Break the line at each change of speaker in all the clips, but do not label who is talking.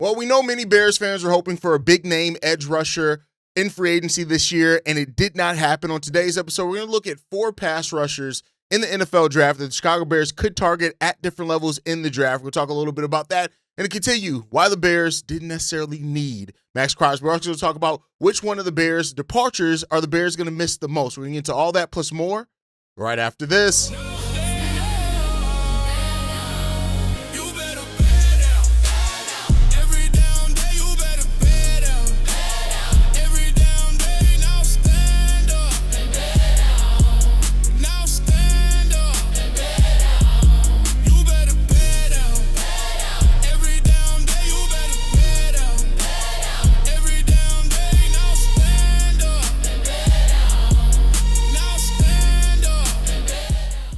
Well, we know many Bears fans are hoping for a big-name edge rusher in free agency this year, and it did not happen. On today's episode, we're going to look at 4 pass rushers in the NFL draft that the Chicago Bears could target at different levels in the draft. We'll talk a little bit about that and to continue why the Bears didn't necessarily need Maxx Crosby. We're also going to talk about which one of the Bears' departures are the Bears going to miss the most. We're going to get into all that plus more right after this.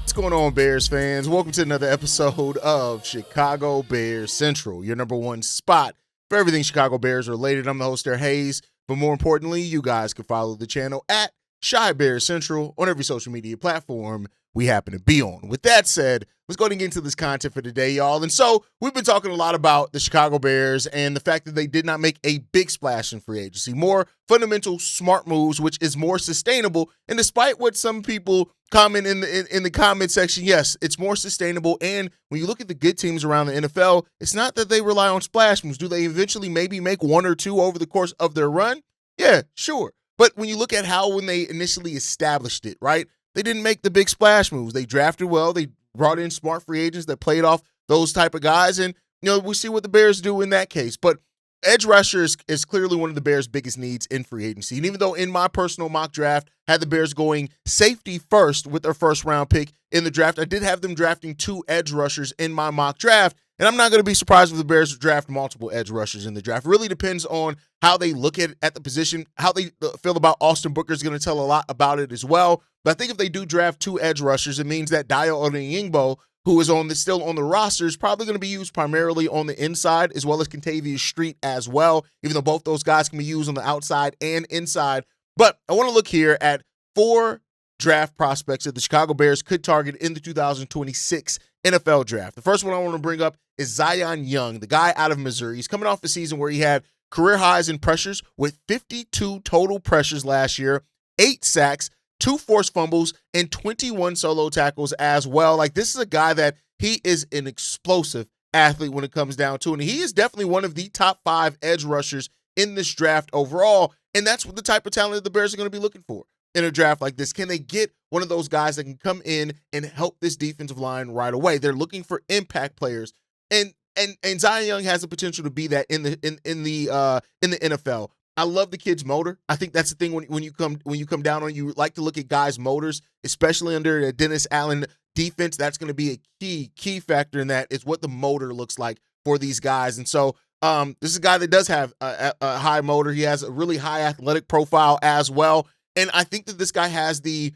What's going on, Bears fans? Welcome to another episode of Chicago Bears Central, your number one spot for everything Chicago Bears related. I'm the host there, Haize, but more importantly, you guys can follow the channel at Chi Bears Central on every social media platform we happen to be on. With that said, let's go ahead and get into this content for today, y'all. And so we've been talking a lot about the Chicago Bears and the fact that they did not make a big splash in free agency. More fundamental, smart moves, which is more sustainable. And despite what some people comment in the comment section, yes, it's more sustainable. And when you look at the good teams around the NFL, it's not that they rely on splash moves. Do they eventually maybe make one or two over the course of their run? Yeah, sure. But when you look at how when they initially established it, right, they didn't make the big splash moves. They drafted well. They brought in smart free agents that played off those type of guys. And, we'll see what the Bears do in that case. But edge rusher is clearly one of the Bears' biggest needs in free agency. And even though in my personal mock draft, had the Bears going safety first with their first round pick in the draft, I did have them drafting 2 edge rushers in my mock draft. And I'm not going to be surprised if the Bears draft multiple edge rushers in the draft. It really depends on how they look at the position. How they feel about Austin Booker is going to tell a lot about it as well. But I think if they do draft 2 edge rushers, it means that Dayo Odeyingbo, who is still on the roster, is probably going to be used primarily on the inside, as well as Kentavious Street as well, even though both those guys can be used on the outside and inside. But I want to look here at 4 draft prospects that the Chicago Bears could target in the 2026 NFL draft. The first one I want to bring up is Zion Young, the guy out of Missouri. He's coming off a season where he had career highs in pressures with 52 total pressures last year, 8 sacks, 2 forced fumbles, and 21 solo tackles as well. Like, this is a guy that he is an explosive athlete when it comes down to it. And he is definitely one of the top 5 edge rushers in this draft overall. And that's what the type of talent that the Bears are going to be looking for in a draft like this. Can they get one of those guys that can come in and help this defensive line right away? They're looking for impact players. And Zion Young has the potential to be that in the NFL. I love the kid's motor. I think that's the thing when you come down on, you like to look at guys' motors, especially under a Dennis Allen defense. That's going to be a key factor in that, is what the motor looks like for these guys. And so this is a guy that does have a high motor. He has a really high athletic profile as well. And I think that this guy has the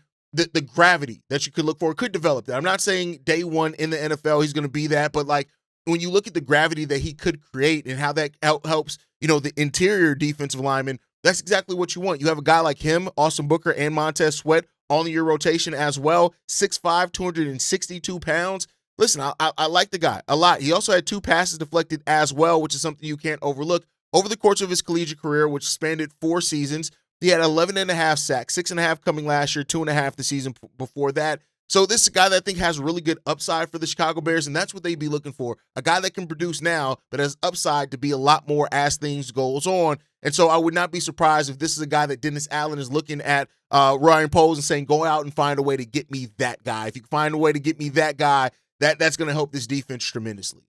gravity that you could look for, could develop that. I'm not saying day one in the NFL he's going to be that, but like when you look at the gravity that he could create and how that helps, the interior defensive lineman, that's exactly what you want. You have a guy like him, Austin Booker, and Montez Sweat on your rotation as well. 6'5", 262 pounds. Listen, I like the guy a lot. He also had 2 passes deflected as well, which is something you can't overlook. Over the course of his collegiate career, which spanned 4 seasons, he had 11.5 sacks, 6.5 coming last year, 2.5 the season before that. So this is a guy that I think has really good upside for the Chicago Bears, and that's what they'd be looking for. A guy that can produce now, but has upside to be a lot more as things goes on. And so I would not be surprised if this is a guy that Dennis Allen is looking at Ryan Poles and saying, go out and find a way to get me that guy. If you can find a way to get me that guy, that's going to help this defense tremendously.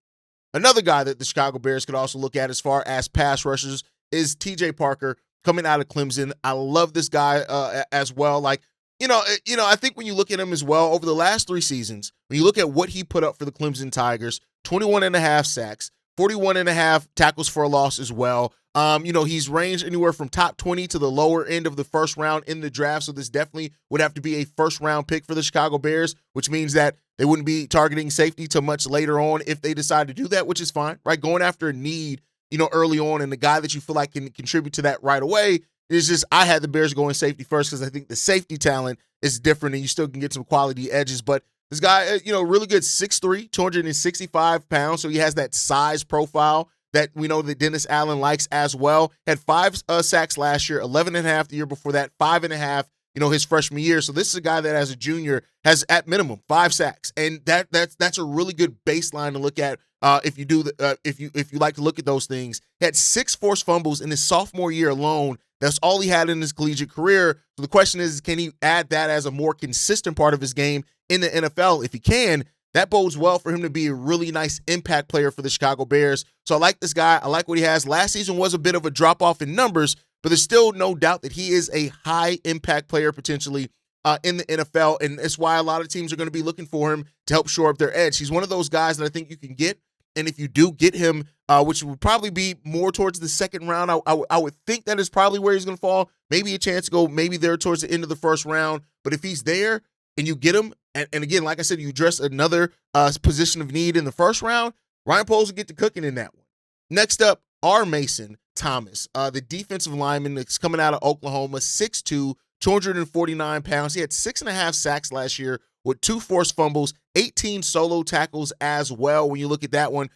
Another guy that the Chicago Bears could also look at as far as pass rushers is T.J. Parker coming out of Clemson. I love this guy as well. Like, I think when you look at him as well, over the last 3 seasons, when you look at what he put up for the Clemson Tigers, 21.5 sacks, 41.5 tackles for a loss as well. He's ranged anywhere from top 20 to the lower end of the first round in the draft. So this definitely would have to be a first round pick for the Chicago Bears, which means that they wouldn't be targeting safety till much later on if they decide to do that, which is fine, right? Going after a need, early on, and the guy that you feel like can contribute to that right away. It's just I had the Bears going safety first because I think the safety talent is different and you still can get some quality edges. But this guy, really good, 6'3", 265 pounds. So he has that size profile that we know that Dennis Allen likes as well. Had 5 sacks last year, 11.5 the year before that, 5.5, his freshman year. So this is a guy that as a junior has at minimum 5 sacks. And that's a really good baseline to look at if you like to look at those things. He had 6 forced fumbles in his sophomore year alone. That's all he had in his collegiate career. So the question is, can he add that as a more consistent part of his game in the NFL? If he can, that bodes well for him to be a really nice impact player for the Chicago Bears. So I like this guy. I like what he has. Last season was a bit of a drop-off in numbers, but there's still no doubt that he is a high impact player potentially in the NFL, and that's why a lot of teams are going to be looking for him to help shore up their edge. He's one of those guys that I think you can get, and if you do get him, which would probably be more towards the second round, I would think that is probably where he's going to fall. Maybe a chance to go maybe there towards the end of the first round, but if he's there and you get him, and again, like I said, you address another position of need in the first round, Ryan Poles will get to cooking in that one. Next up, R. Mason Thomas, the defensive lineman that's coming out of Oklahoma, 6'2", 249 pounds. He had 6.5 sacks last year with 2 forced fumbles, 18 solo tackles as well. When you look at that one,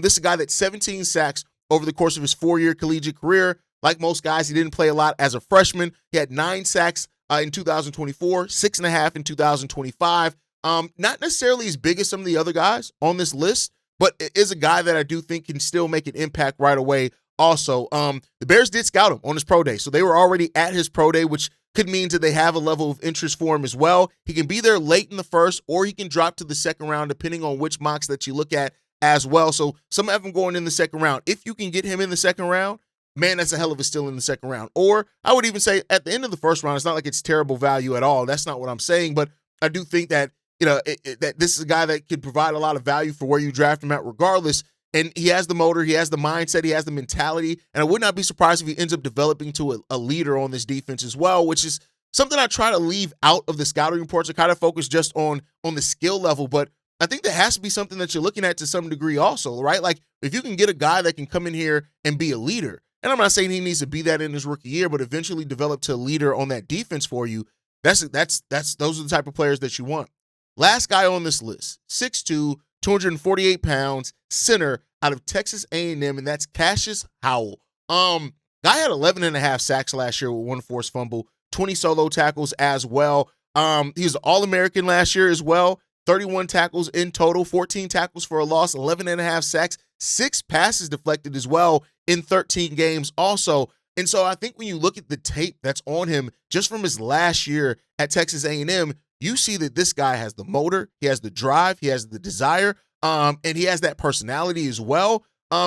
this is a guy that's 17 sacks over the course of his 4-year collegiate career. Like most guys, he didn't play a lot as a freshman. He had 9 sacks in 2024, 6.5 in 2025. Not necessarily as big as some of the other guys on this list, but it is a guy that I do think can still make an impact right away. Also, the Bears did scout him on his pro day, so they were already at his pro day, which could mean that they have a level of interest for him as well. He can be there late in the first, or he can drop to the second round, depending on which mocks that you look at as well. So some have him going in the second round. If you can get him in the second round, man, that's a hell of a steal in the second round. Or I would even say at the end of the first round, it's not like it's terrible value at all. That's not what I'm saying, but I do think that that this is a guy that could provide a lot of value for where you draft him at regardless. And he has the motor, he has the mindset, he has the mentality, and I would not be surprised if he ends up developing to a leader on this defense as well, which is something I try to leave out of the scouting reports. I kind of focus just on the skill level, but I think that has to be something that you're looking at to some degree also, right? Like if you can get a guy that can come in here and be a leader, and I'm not saying he needs to be that in his rookie year, but eventually develop to a leader on that defense for you, those are the type of players that you want. Last guy on this list, 6'2", 248 pounds, center out of Texas A&M, and that's Cashius Howell. Guy had 11.5 sacks last year with 1 forced fumble, 20 solo tackles as well. He was All-American last year as well, 31 tackles in total, 14 tackles for a loss, 11.5 sacks, 6 passes deflected as well in 13 games also. And so I think when you look at the tape that's on him just from his last year at Texas A&M, you see that this guy has the motor, he has the drive, he has the desire, and he has that personality as well. I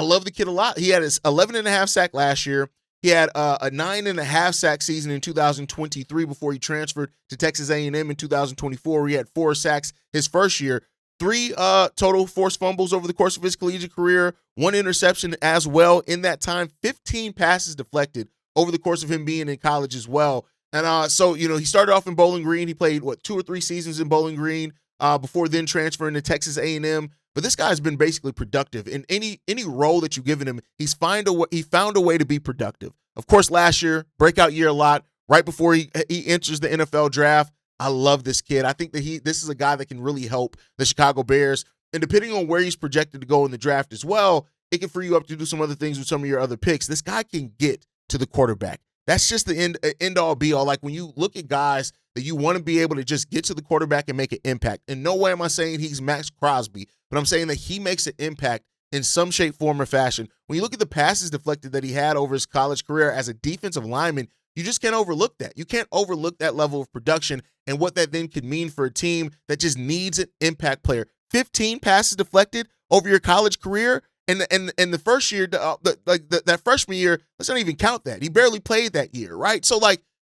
love the kid a lot. He had his 11.5 sack last year. He had a 9.5 sack season in 2023 before he transferred to Texas A&M in 2024. He had 4 sacks his first year. 3 total forced fumbles over the course of his collegiate career, 1 interception as well in that time, 15 passes deflected over the course of him being in college as well. And so, he started off in Bowling Green. He played, 2 or 3 seasons in Bowling Green before then transferring to Texas A&M. But this guy's been basically productive. In any role that you've given him, he found a way to be productive. Of course, last year, breakout year a lot, right before he enters the NFL draft. I love this kid. I think that this is a guy that can really help the Chicago Bears. And depending on where he's projected to go in the draft as well, it can free you up to do some other things with some of your other picks. This guy can get to the quarterback. That's just the end all be all. Like when you look at guys that you want to be able to just get to the quarterback and make an impact. In no way am I saying he's Maxx Crosby, but I'm saying that he makes an impact in some shape, form, or fashion. When you look at the passes deflected that he had over his college career as a defensive lineman, you just can't overlook that. You can't overlook that level of production and what that then could mean for a team that just needs an impact player. 15 passes deflected over your college career. And the first year, that freshman year, let's not even count that. He barely played that year, right? So,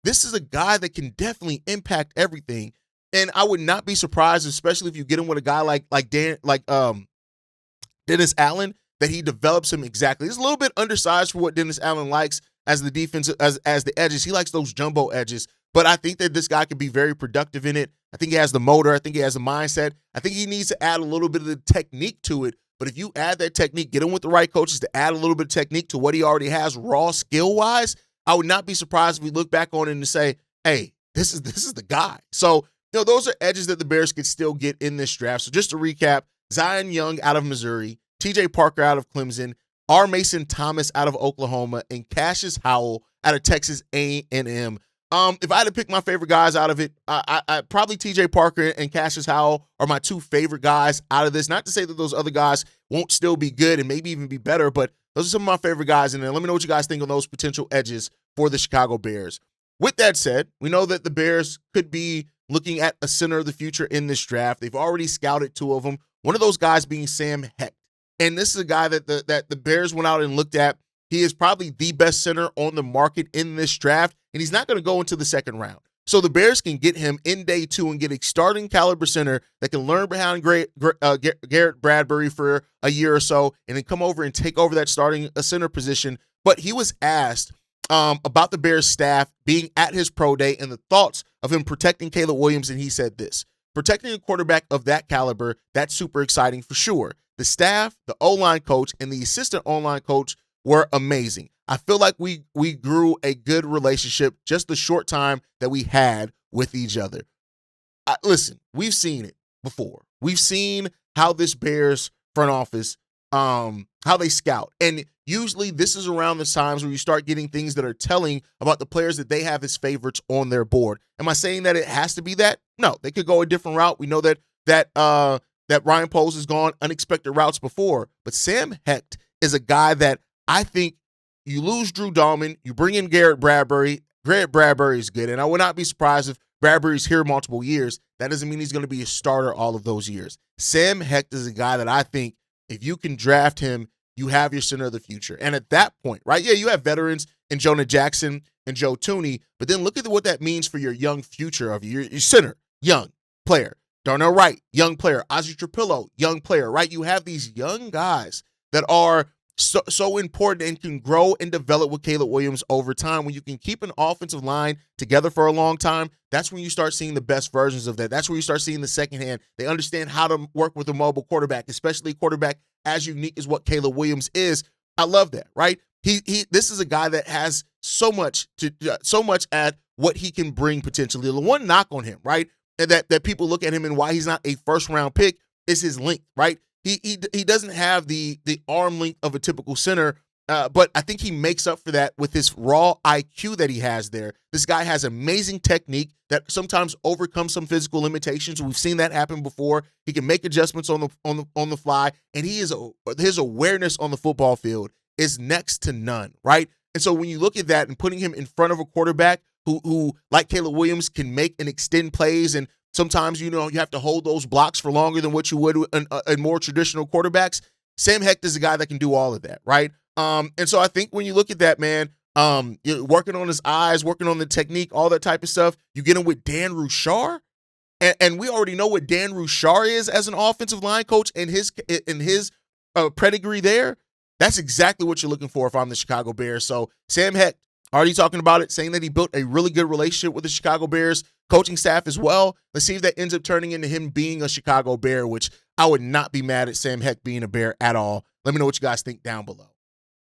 this is a guy that can definitely impact everything. And I would not be surprised, especially if you get him with a guy like Dennis Allen, that he develops him exactly. He's a little bit undersized for what Dennis Allen likes as the defense, as the edges. He likes those jumbo edges. But I think that this guy could be very productive in it. I think he has the motor. I think he has the mindset. I think he needs to add a little bit of the technique to it. But if you add that technique, get him with the right coaches to add a little bit of technique to what he already has raw skill-wise, I would not be surprised if we look back on him and say, hey, this is the guy. So, those are edges that the Bears could still get in this draft. So just to recap, Zion Young out of Missouri, TJ Parker out of Clemson, R. Mason Thomas out of Oklahoma, and Cashius Howell out of Texas A&M. If I had to pick my favorite guys out of it, I probably TJ Parker and Cashius Howell are my two favorite guys out of this. Not to say that those other guys won't still be good and maybe even be better, but those are some of my favorite guys in there. Let me know what you guys think on those potential edges for the Chicago Bears. With that said, we know that the Bears could be looking at a center of the future in this draft. They've already scouted two of them, one of those guys being Sam Hecht. And this is a guy that the Bears went out and looked at. He is probably the best center on the market in this draft, and he's not going to go into the second round. So the Bears can get him in day 2 and get a starting caliber center that can learn behind Garrett Bradbury for a year or so and then come over and take over that starting center position. But he was asked about the Bears staff being at his pro day and the thoughts of him protecting Caleb Williams, and he said this: protecting a quarterback of that caliber, that's super exciting for sure. The staff, the O-line coach, and the assistant O-line coach were amazing. I feel like we grew a good relationship just the short time that we had with each other. Listen, we've seen it before. We've seen how this Bears front office, how they scout. And usually this is around the times where you start getting things that are telling about the players that they have as favorites on their board. Am I saying that it has to be that? No, they could go a different route. We know that Ryan Poles has gone unexpected routes before, but Sam Hecht is a guy that I think you lose Drew Dahlman, you bring in Garrett Bradbury. Garrett Bradbury is good, and I would not be surprised if Bradbury's here multiple years. That doesn't mean he's going to be a starter all of those years. Sam Hecht is a guy that I think if you can draft him, you have your center of the future. And at that point, right, yeah, you have veterans in Jonah Jackson and Joe Thuney, but then look at what that means for your young future of your center, young player. Darnell Wright, young player. Ozzie Trapillo, young player, right? You have these young guys that are so important and can grow and develop with Caleb Williams over time. When you can keep an offensive line together for a long time, that's when you start seeing the best versions of that. That's where you start seeing the second hand. They understand how to work with a mobile quarterback, especially a quarterback as unique as what Caleb Williams is. I love that, right? This is a guy that has so much at what he can bring potentially. The one knock on him, right, and that people look at him and why he's not a first-round pick is his length, right? He doesn't have the arm length of a typical center, but I think he makes up for that with his raw IQ that he has there. This guy has amazing technique that sometimes overcomes some physical limitations. We've seen that happen before. He can make adjustments on the fly, and his awareness on the football field is next to none, right? And so when you look at that and putting him in front of a quarterback who like Caleb Williams, can make and extend plays, and sometimes, you have to hold those blocks for longer than what you would in more traditional quarterbacks. Sam Hecht is a guy that can do all of that, right? And so I think when you look at that, man, you're working on his eyes, working on the technique, all that type of stuff. You get him with Dan Roushar, and we already know what Dan Roushar is as an offensive line coach and his pedigree there. That's exactly what you're looking for if I'm the Chicago Bears. So Sam Hecht, already talking about it, saying that he built a really good relationship with the Chicago Bears coaching staff as well. Let's see if that ends up turning into him being a Chicago Bear, which I would not be mad at Sam Hecht being a Bear at all. Let me know what you guys think down below.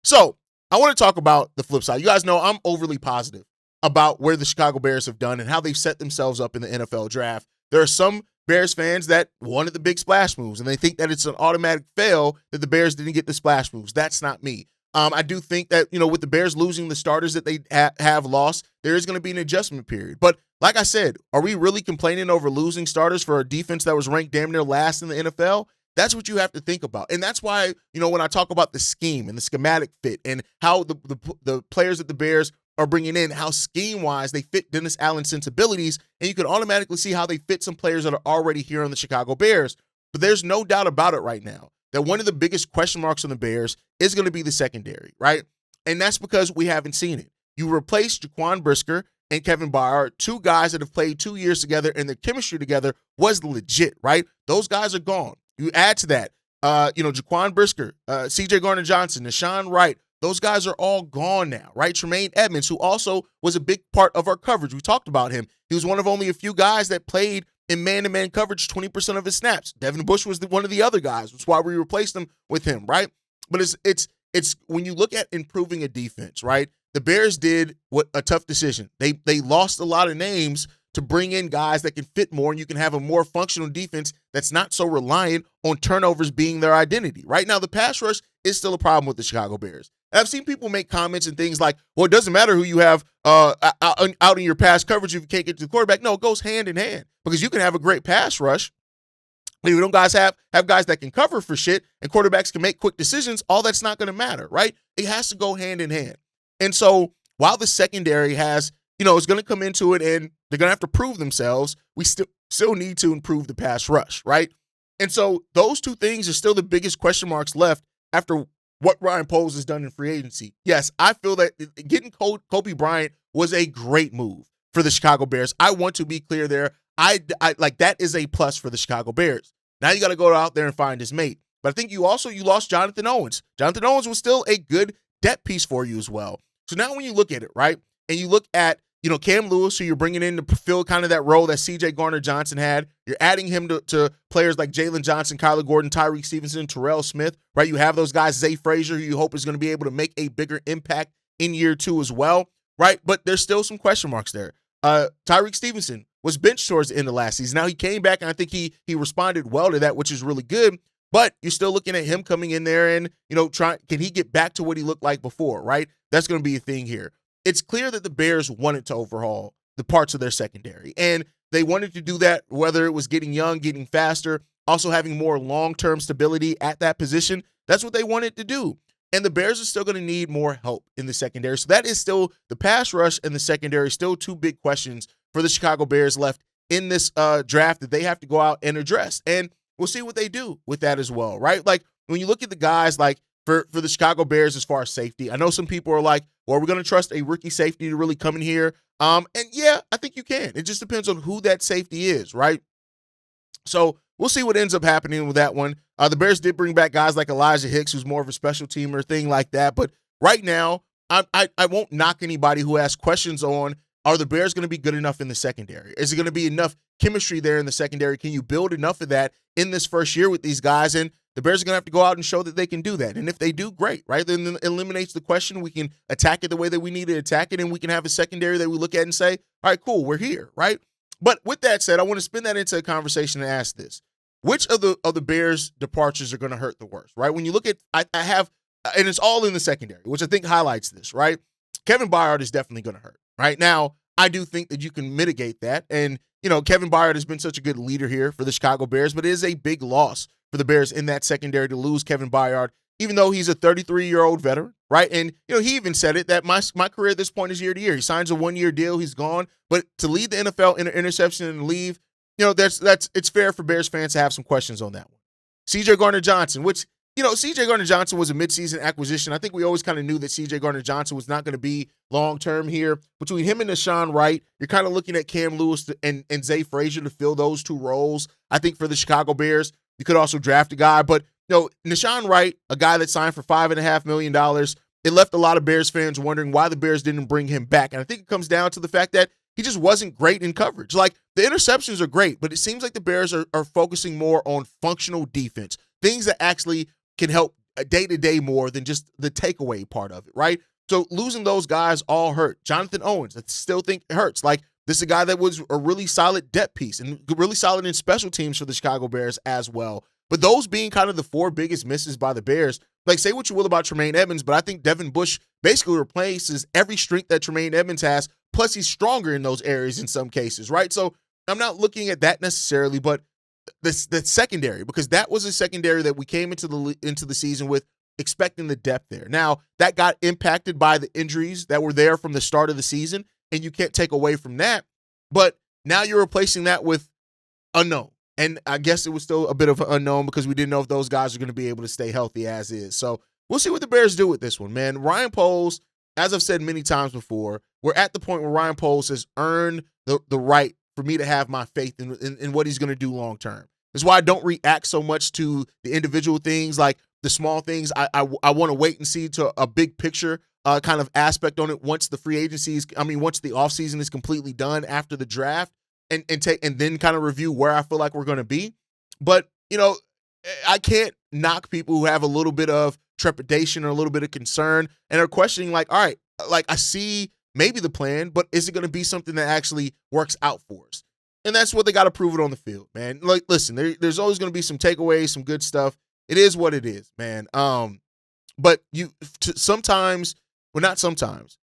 So I want to talk about the flip side. You guys know I'm overly positive about where the Chicago Bears have done and how they've set themselves up in the NFL draft. There are some Bears fans that wanted the big splash moves, and they think that it's an automatic fail that the Bears didn't get the splash moves. That's not me. I do think that, with the Bears losing the starters that they have lost, there is going to be an adjustment period. But like I said, are we really complaining over losing starters for a defense that was ranked damn near last in the NFL? That's what you have to think about. And that's why, when I talk about the scheme and the schematic fit and how the players that the Bears are bringing in, how scheme-wise they fit Dennis Allen's sensibilities, and you can automatically see how they fit some players that are already here on the Chicago Bears. But there's no doubt about it right now that one of the biggest question marks on the Bears is going to be the secondary, right? And that's because we haven't seen it. You replaced Jaquan Brisker and Kevin Byard, two guys that have played 2 years together, and their chemistry together was legit, right? Those guys are gone. You add to that, Jaquan Brisker, C.J. Gardner-Johnson, Nashawn Wright, those guys are all gone now, right? Tremaine Edmonds, who also was a big part of our coverage. We talked about him. He was one of only a few guys that played in man-to-man coverage 20% of his snaps. Devin Bush was one of the other guys. That's why we replaced him with him, right? But it's when you look at improving a defense, right? The Bears did a tough decision. They lost a lot of names to bring in guys that can fit more, and you can have a more functional defense that's not so reliant on turnovers being their identity. Right now, the pass rush is still a problem with the Chicago Bears. And I've seen people make comments and things like, well, it doesn't matter who you have out in your pass coverage if you can't get to the quarterback. No, it goes hand in hand, because you can have a great pass rush. If you don't guys have guys that can cover for shit and quarterbacks can make quick decisions, all that's not going to matter, right? It has to go hand in hand. And so while the secondary has, is going to come into it and they're going to have to prove themselves, we still need to improve the pass rush, right? And so those two things are still the biggest question marks left after what Ryan Poles has done in free agency. Yes, I feel that getting Kobe Bryant was a great move for the Chicago Bears. I want to be clear there. I like that is a plus for the Chicago Bears. Now you got to go out there and find his mate. But I think you lost Jonathan Owens. Jonathan Owens was still a good depth piece for you as well. So now when you look at it, right, and you look at, Cam Lewis, who you're bringing in to fill kind of that role that C.J. Gardner-Johnson had, you're adding him to players like Jalen Johnson, Kyler Gordon, Tyreek Stevenson, Terrell Smith, right? You have those guys, Zay Frazier, who you hope is going to be able to make a bigger impact in year 2 as well, right? But there's still some question marks there. Tyreek Stevenson was benched towards the end of last season. Now he came back, and I think he responded well to that, which is really good. But you're still looking at him coming in there and, can he get back to what he looked like before, right? That's going to be a thing here. It's clear that the Bears wanted to overhaul the parts of their secondary, and they wanted to do that, whether it was getting young, getting faster, also having more long-term stability at that position. That's what they wanted to do. And the Bears are still going to need more help in the secondary. So that is still the pass rush and the secondary, still two big questions for the Chicago Bears left in this draft that they have to go out and address. And we'll see what they do with that as well, right? Like when you look at the guys like for the Chicago Bears as far as safety, I know some people are like, well, we're going to trust a rookie safety to really come in here. And yeah, I think you can. It just depends on who that safety is, right? So we'll see what ends up happening with that one. The Bears did bring back guys like Elijah Hicks, who's more of a special teamer, thing like that. But right now, I won't knock anybody who asks questions on, are the Bears going to be good enough in the secondary? Is it going to be enough chemistry there in the secondary? Can you build enough of that in this first year with these guys? And the Bears are going to have to go out and show that they can do that. And if they do, great, right? Then it eliminates the question. We can attack it the way that we need to attack it, and we can have a secondary that we look at and say, all right, cool, we're here, right? But with that said, I want to spin that into a conversation and ask this. Which of the Bears' departures are going to hurt the worst, right? When you look at, I have, and it's all in the secondary, which I think highlights this, right? Kevin Byard is definitely going to hurt, right? Now, I do think that you can mitigate that. And, Kevin Byard has been such a good leader here for the Chicago Bears, but it is a big loss for the Bears in that secondary to lose Kevin Byard, even though he's a 33-year-old veteran, right? And, he even said it that my career at this point is year to year. He signs a one-year deal, he's gone. But to lead the NFL in an interception and leave, it's fair for Bears fans to have some questions on that one. C.J. Gardner-Johnson, which, C.J. Gardner-Johnson was a midseason acquisition. I think we always kind of knew that C.J. Gardner-Johnson was not going to be long-term here. Between him and Deshaun Wright, you're kind of looking at Cam Lewis and Zay Frazier to fill those two roles. I think for the Chicago Bears, you could also draft a guy. But, Deshaun Wright, a guy that signed for $5.5 million, it left a lot of Bears fans wondering why the Bears didn't bring him back. And I think it comes down to the fact that he just wasn't great in coverage. Like, the interceptions are great, but it seems like the Bears are focusing more on functional defense, things that actually can help day-to-day more than just the takeaway part of it, right? So losing those guys all hurt. Jonathan Owens, I still think it hurts. Like, this is a guy that was a really solid depth piece and really solid in special teams for the Chicago Bears as well. But those being kind of the four biggest misses by the Bears, like, say what you will about Tremaine Edmonds, but I think Devin Bush basically replaces every strength that Tremaine Edmonds has, plus he's stronger in those areas in some cases, right? So I'm not looking at that necessarily, but the secondary, because that was a secondary that we came into the season with expecting the depth there. Now, that got impacted by the injuries that were there from the start of the season, and you can't take away from that. But now you're replacing that with unknown. And I guess it was still a bit of an unknown because we didn't know if those guys are going to be able to stay healthy as is. So we'll see what the Bears do with this one, man. Ryan Poles, as I've said many times before, we're at the point where Ryan Poles has earned the right for me to have my faith in what he's going to do long term. That's why I don't react so much to the individual things, like the small things. I want to wait and see to a big picture kind of aspect on it once the once the offseason is completely done after the draft. And then kind of review where I feel like we're going to be. But, I can't knock people who have a little bit of trepidation or a little bit of concern and are questioning, like, all right, like, I see maybe the plan, but is it going to be something that actually works out for us? And that's what they got to prove it on the field, man. Like, listen, there's always going to be some takeaways, some good stuff. It is what it is, man. But sometimes, well, not sometimes,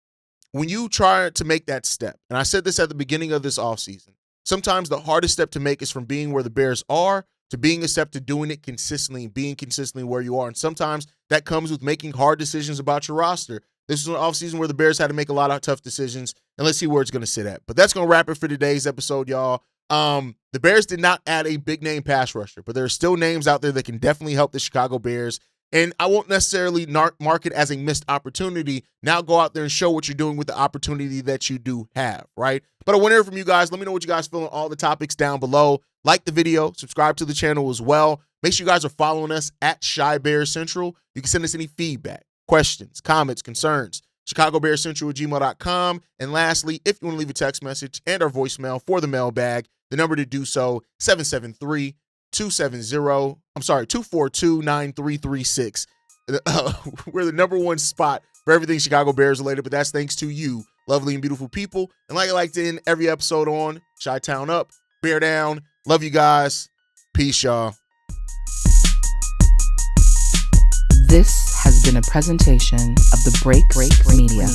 when you try to make that step, and I said this at the beginning of this offseason, sometimes the hardest step to make is from being where the Bears are to being a step to doing it consistently and being consistently where you are. And sometimes that comes with making hard decisions about your roster. This is an offseason where the Bears had to make a lot of tough decisions, and let's see where it's going to sit at. But that's going to wrap it for today's episode, y'all. The Bears did not add a big-name pass rusher, but there are still names out there that can definitely help the Chicago Bears. And I won't necessarily mark it as a missed opportunity. Now go out there and show what you're doing with the opportunity that you do have, right? But I want to hear from you guys. Let me know what you guys feel on all the topics down below. Like the video, subscribe to the channel as well. Make sure you guys are following us at Chi Bears Central. You can send us any feedback, questions, comments, concerns, ChicagoBearsCentral@gmail.com. And lastly, if you want to leave a text message and our voicemail for the mailbag, the number to do so, 242-9336. We're the number one spot for everything Chicago Bears related, but that's thanks to you, lovely and beautiful people. And like I like to end every episode on, Chi-Town up, Bear down. Love you guys. Peace, y'all.
This has been a presentation of the Break Media.